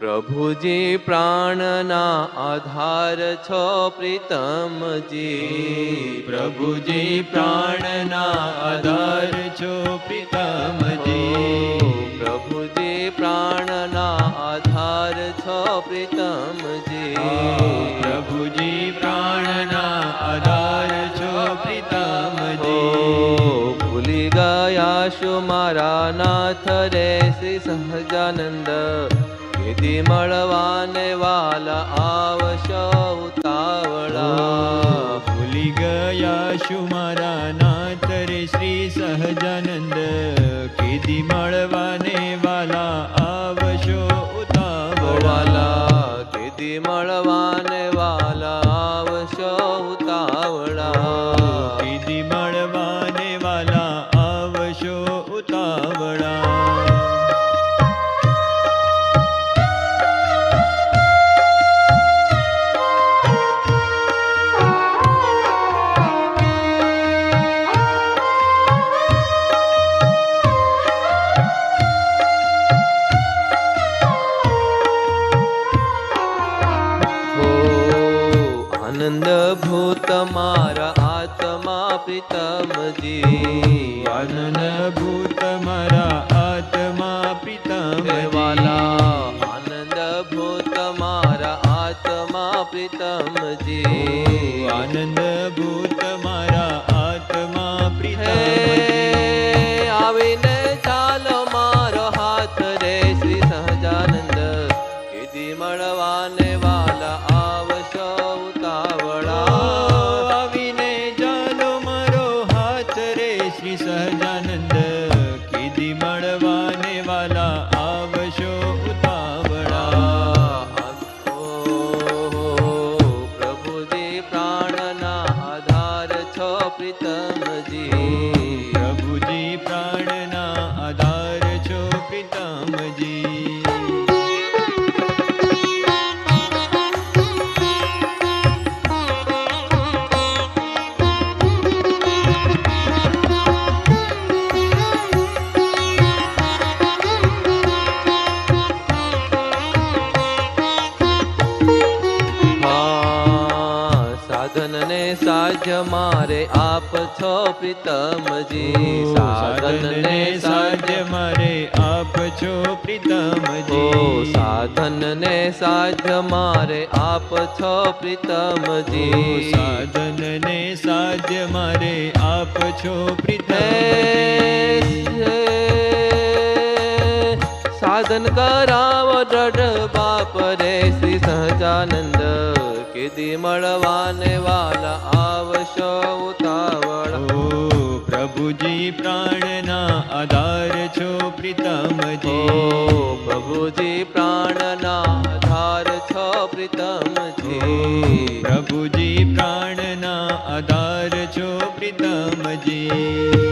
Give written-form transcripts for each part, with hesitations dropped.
પ્રભુજી પ્રાણના આધાર છો પ્રીતમજી, પ્રભુજી પ્રાણના આધાર છો પ્રીતમજી, પ્રભુજી પ્રાણના આધાર છો પ્રીતમજી, પ્રભુજી પ્રાણના આધાર છો પ્રીતમજી. ભૂલી ગયા શું મારા નાથ રે શ્રી સહજાનંદ, વિધિ મળવાને વાલા આવશો ઉતાવળા. ભૂલી ગયા શું મારા નાથ રે શ્રી સહજાનંદ, કીધી મળવાને વાલા આવશો ઉતાવળા. કીધી મળવાને વાલા આવશો ઉતાવળા, કીધી મળવાને વાલા આવશો ઉતાવળા. આનંદ ભૂત મારા આત્મા પ્રીતમજી, આનંદ ભૂત મારા આત્મા પ્રીતમજી, વાલા આનંદ ભૂત મારા આત્મા પ્રીતમજી, આનંદ ભૂત મારા આત્મા પ્રીતમજી. આવીને ચાલો મારો હાથ રે શ્રી સહજાનંદ, કીધી મળવાને વાલા આવશો ઉતાવળા. આવીને ચાલો મારો હાથ રે શ્રી સહજાનંદ, કીધી મળવાને વાલા આવશો ઉતાવળા. પ્રભુજી પ્રાણના આધાર છો પ્રીતમજી, પ્રભુજી પ્રાણના આધાર છો પ્રીતમજી. સાધનને સાજ્ય મારે આપ છો પ્રીતમજી, સાધનને સાજ્ય મારે આપ છો પ્રીતમજી, સાધનને સાજ્ય મારે આપ છો પ્રીતમજી, સાધનને સાજ્ય મારે આપ છો પ્રીતમજી. સાધન કરાવો દ્રઢ બાપ રે શ્રી સહજાનંદ, કીધી મળવાને વાલા આવશો ઉતાવળા. પ્રભુજી પ્રાણના આધાર છો પ્રીતમજી, પ્રભુજી પ્રાણના આધાર છો પ્રીતમજી, પ્રભુજી પ્રાણના આધાર છો પ્રીતમજી.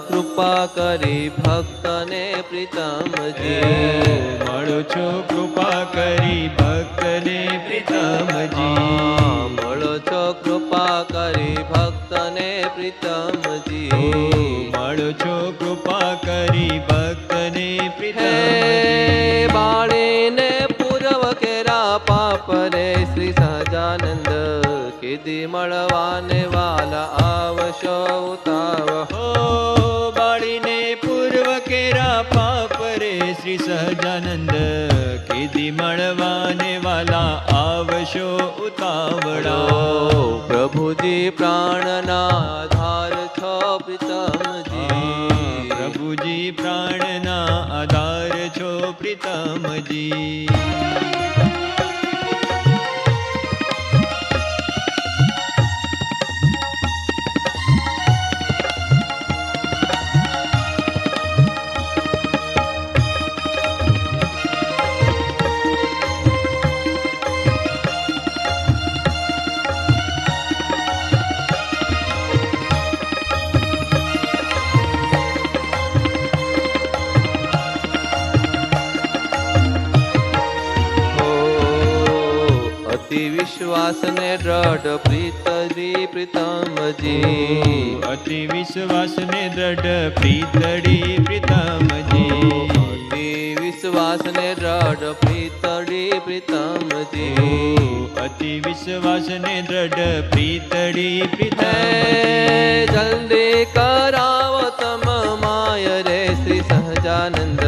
કૃપા કરી ભક્તને પ્રીતમજી, મળો છો કૃપા કરી ભક્તને પ્રીતમજી, મળો છો કૃપા કરી ભક્તને પ્રીતમજી, મળો છો કૃપા કરી ભક્તને પ્રીતમજી. બાળીને પૂર્વ કેરા પાપ રે શ્રી સહજાનંદ, કીધી મળવાને વાલા આવશો ઉતાવળા. બાળીને પૂર્વ કેરા પાપ રે શ્રી સહજાનંદ, કીધી મળવાને વાલા આવશો ઉતાવળા. પ્રભુજી પ્રાણના આધાર છો પ્રીતમજી, પ્રભુજી પ્રાણના આધાર છો પ્રીતમજી. વિશ્વાસ ને દ્રઢ પ્રીતડી પ્રીતમજી અતિ વિશ્વાસ ને દ્રઢ પ્રીતડી પ્રીતમજી અતિ વિશ્વાસ ને દ્રઢ પ્રીતડી પ્રીતમજી અતિ વિશ્વાસ ને દ્રઢ પ્રીતડી હે પ્રીતમજી જલ્દી કરાવો તમ માય રે શ્રી સહજાનંદ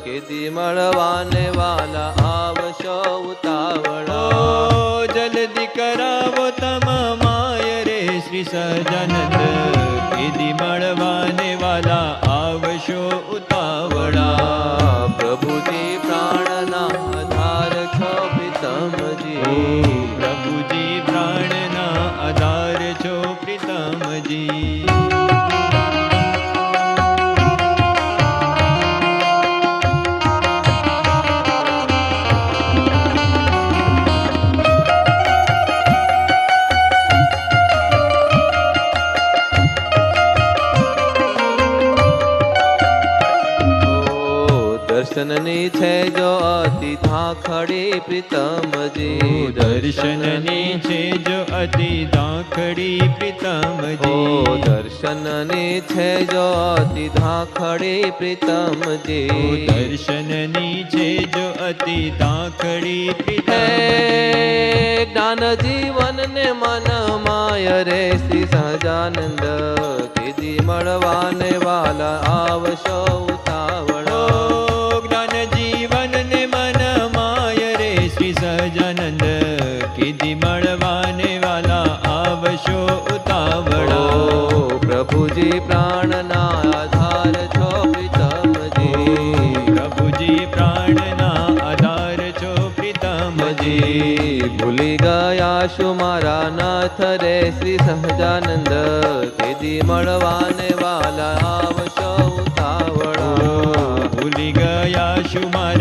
કેદી મળવાને વાલા આવશો ઉતાવળા ઓ જલ્દી કરાવો તમ માય રે શ્રી સહજાનંદ કેદી મળવાને વાલા આવશો ઉતાવળા પ્રભુજી પ્રાણના આધાર છો પ્રીતમજી પ્રભુજી પ્રાણના આધાર છો પ્રીતમજી દર્શનની છે જો અતિ ધાખડી પ્રીતમજી દર્શનની છે જો અતિ દાખડી ઓ પ્રીતમજી દર્શનની છે જો અતિ ધાખડી પ્રીતમજી દર્શનની છે જો અતિ દાખડી હે પ્રીતમજી જ્ઞાન જીવન ને મન માય રે શ્રી સહજાનંદ કીધી મળવાને વાલા આવશો ઉતાવળો જ્ઞાન જીવન ને મન માય રે શ્રી સહજાનંદ કીધી મળવાને વાલા આવશો ઉતાવળા પ્રભુજી પ્રાણના આધાર છો પ્રીતમજી પ્રભુજી પ્રાણના આધાર છો પ્રીતમજી ભૂલી ગયા શું મારા નાથ રે શ્રી સહજાનંદ કેદી મળવાને વાલા આવશો ઉતાવળા ભૂલી ગયા શું મારા